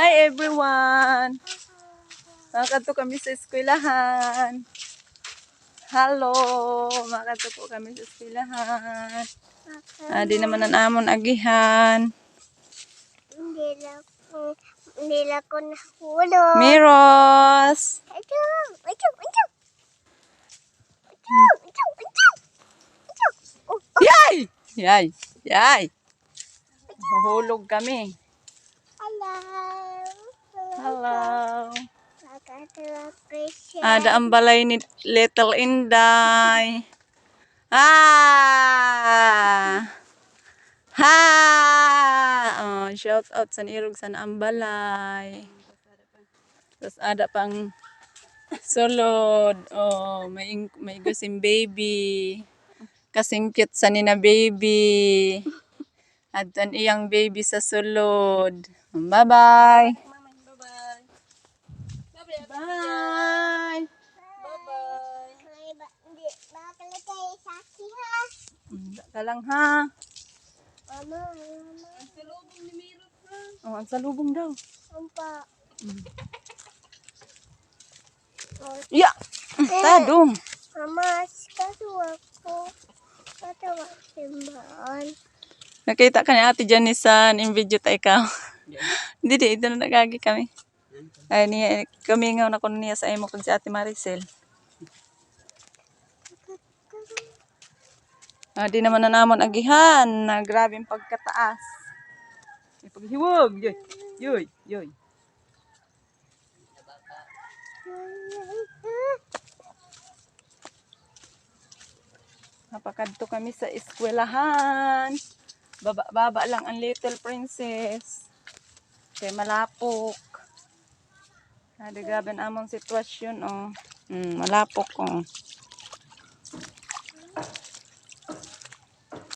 Hi everyone! Makadto kami sa eskwelahan. Hello! Makadto po kami sa eskwelahan. Di naman ang amon agihan. Hindi lang ko nahulog. Miros! Yay! Yay! Yay! Mahulog kami. Hello. Hello! Hello. Ada ang balay ni Little Inday. Ha! Oh, shout out sa nirog sa naambalay. Tapos ada pang sulod. Oh, may gusim baby. Kasing cute sa nina baby. At ang iyang baby sa sulod. Bye-bye. Bye-bye. Bye. Hindi, makalagay sa akin ha. Ka lang ha. Mama. Oh, ang salubong daw. Ampa. Ya! Tadong. Mama, kasuwa ko. Katawa simbahan. Nakita ka ni Ate Janisan, in-video ta ikaw. Hindi, ito na nagagi kami. Ay, kami nga na kuno niya sa imo kung si Ate Maricel. Di naman na namon agihan na grabing pagkataas. Paghiwag, yoy, yoy, yoy. Napakadto kami sa eskwelahan. Baba lang ang Little Princess. Kay malapok. Grabe ang among sitwasyon, oh. Malapok, oh.